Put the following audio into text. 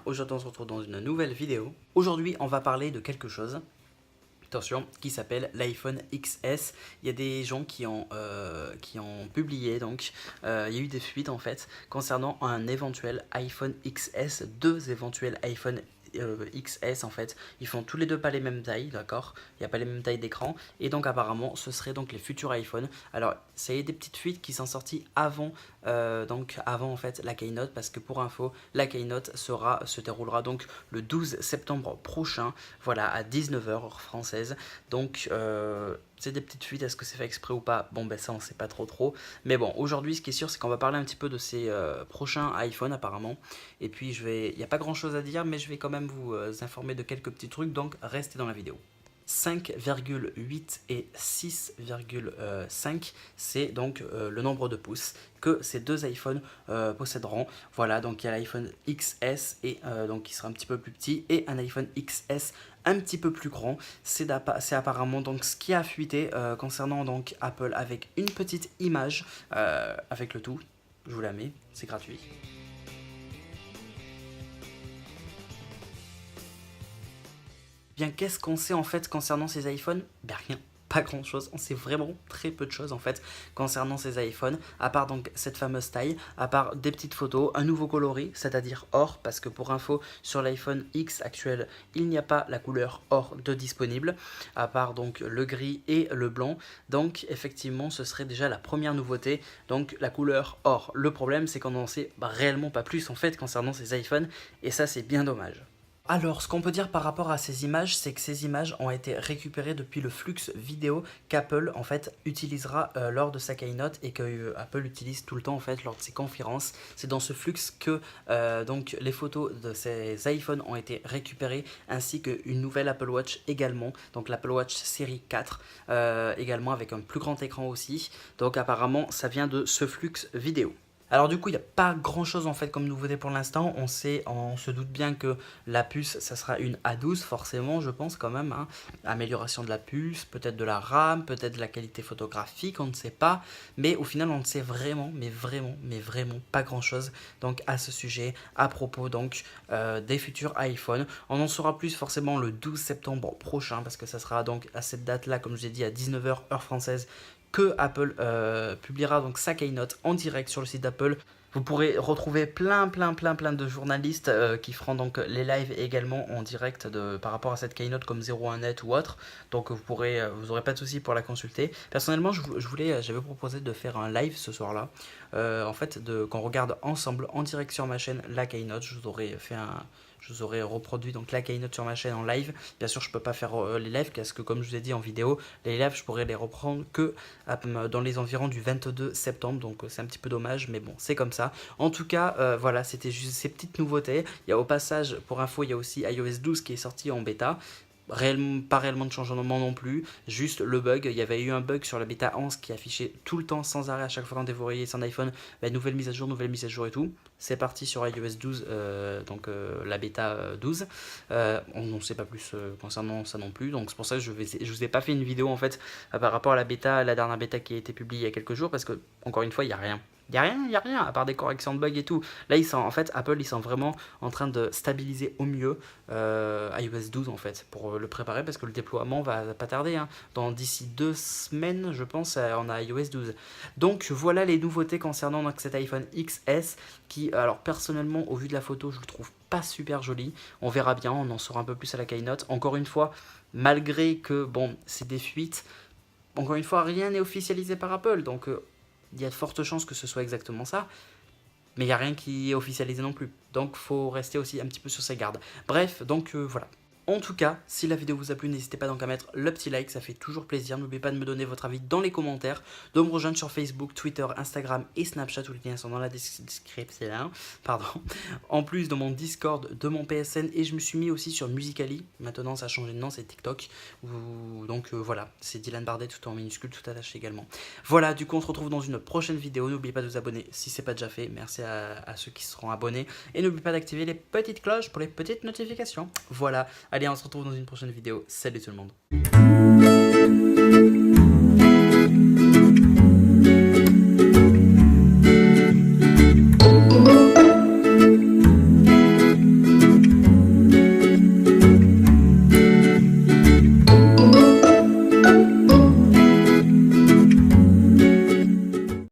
aujourd'hui on se retrouve dans une nouvelle vidéo. Aujourd'hui on va parler de quelque chose, attention, qui s'appelle l'iPhone XS. Il y a des gens qui ont publié, donc il y a eu des fuites en fait concernant un éventuel iPhone XS, deux éventuels iPhone XS en fait, ils font tous les deux pas les mêmes tailles, d'accord, il n'y a pas les mêmes tailles d'écran, et donc apparemment ce serait donc les futurs iPhones. Alors ça y est, des petites fuites qui sont sorties avant, avant en fait la keynote, parce que pour info la keynote se déroulera donc le 12 septembre prochain, voilà, à 19h heure française, donc c'est des petites fuites, est-ce que c'est fait exprès ou pas? Bon ben ça on sait pas trop, mais bon, aujourd'hui ce qui est sûr c'est qu'on va parler un petit peu de ces prochains iPhones apparemment, et puis il n'y a pas grand chose à dire, mais je vais quand même vous informer de quelques petits trucs, donc restez dans la vidéo. 5,8 et 6,5 c'est donc le nombre de pouces que ces deux iPhones posséderont. Voilà, donc il y a l'iPhone XS et donc qui sera un petit peu plus petit, et un iPhone XS un petit peu plus grand. C'est apparemment donc ce qui a fuité concernant donc Apple, avec une petite image avec le tout. Je vous la mets, c'est gratuit. Bien, qu'est-ce qu'on sait en fait concernant ces iPhones? Ben rien, pas grand chose, on sait vraiment très peu de choses en fait concernant ces iPhones, à part donc cette fameuse taille, à part des petites photos, un nouveau coloris, c'est-à-dire or, parce que pour info, sur l'iPhone X actuel, il n'y a pas la couleur or de disponible, à part donc le gris et le blanc, donc effectivement ce serait déjà la première nouveauté, donc la couleur or. Le problème c'est qu'on n'en sait réellement pas plus en fait concernant ces iPhones, et ça c'est bien dommage. Alors, ce qu'on peut dire par rapport à ces images, c'est que ces images ont été récupérées depuis le flux vidéo qu'Apple en fait utilisera lors de sa keynote, et que Apple utilise tout le temps en fait lors de ses conférences. C'est dans ce flux que donc les photos de ces iPhones ont été récupérées, ainsi qu'une nouvelle Apple Watch également, donc l'Apple Watch série 4 également, avec un plus grand écran aussi. Donc apparemment, ça vient de ce flux vidéo. Alors du coup, il n'y a pas grand chose en fait comme nouveauté pour l'instant. On se doute bien que la puce, ça sera une A12 forcément, je pense quand même, hein. Amélioration de la puce, peut-être de la RAM, peut-être de la qualité photographique, on ne sait pas. Mais au final, on ne sait vraiment, mais vraiment pas grand chose donc à ce sujet, à propos donc des futurs iPhones. On en saura plus forcément le 12 septembre prochain, parce que ça sera donc à cette date-là, comme je vous ai dit, à 19h heure française, que Apple publiera donc sa keynote en direct sur le site d'Apple. Vous pourrez retrouver plein de journalistes qui feront donc les lives également en direct par rapport à cette keynote, comme 01net ou autre. Donc vous aurez pas de souci pour la consulter. Personnellement, j'avais proposé de faire un live ce soir-là. En fait, qu'on regarde ensemble en direct sur ma chaîne la keynote. Je vous aurais reproduit donc la keynote sur ma chaîne en live. Bien sûr, je peux pas faire les lives, parce que comme je vous ai dit en vidéo, les lives je pourrais les reprendre que dans les environs du 22 septembre. Donc c'est un petit peu dommage, mais bon, c'est comme ça. En tout cas, voilà, c'était juste ces petites nouveautés. Il y a au passage, pour info, il y a aussi iOS 12 qui est sorti en bêta. Pas réellement de changement non plus, juste le bug. Il y avait eu un bug sur la bêta 11 qui affichait tout le temps sans arrêt à chaque fois quand vous voyez son iPhone, nouvelle mise à jour et tout. C'est parti sur iOS 12, la bêta 12. On n'en sait pas plus concernant ça non plus, donc c'est pour ça que je vous ai pas fait une vidéo en fait par rapport à la dernière bêta qui a été publiée il y a quelques jours, parce que encore une fois il n'y a rien. Il n'y a rien, à part des corrections de bugs et tout. Là, en fait, Apple, ils sont vraiment en train de stabiliser au mieux iOS 12, en fait, pour le préparer, parce que le déploiement va pas tarder, hein. D'ici 2 semaines, je pense, on a iOS 12. Donc, voilà les nouveautés concernant donc, cet iPhone XS, qui, alors, personnellement, au vu de la photo, je le trouve pas super joli. On verra bien, on en saura un peu plus à la keynote. Encore une fois, malgré que, bon, c'est des fuites, encore une fois, rien n'est officialisé par Apple, donc... il y a de fortes chances que ce soit exactement ça, mais il n'y a rien qui est officialisé non plus. Donc faut rester aussi un petit peu sur ses gardes. Bref, donc voilà. En tout cas, si la vidéo vous a plu, n'hésitez pas donc à mettre le petit like, ça fait toujours plaisir. N'oubliez pas de me donner votre avis dans les commentaires, de me rejoindre sur Facebook, Twitter, Instagram et Snapchat, tous les liens sont dans la description. Pardon. En plus de mon Discord, de mon PSN, et je me suis mis aussi sur Musical.ly. Maintenant ça a changé de nom, c'est TikTok. Donc voilà, c'est Dylan Bardet, tout en minuscule, tout attaché également. Voilà, du coup on se retrouve dans une prochaine vidéo. N'oubliez pas de vous abonner si ce n'est pas déjà fait. Merci à ceux qui seront abonnés. Et n'oubliez pas d'activer les petites cloches pour les petites notifications. Voilà. Allez, on se retrouve dans une prochaine vidéo. Salut tout le monde.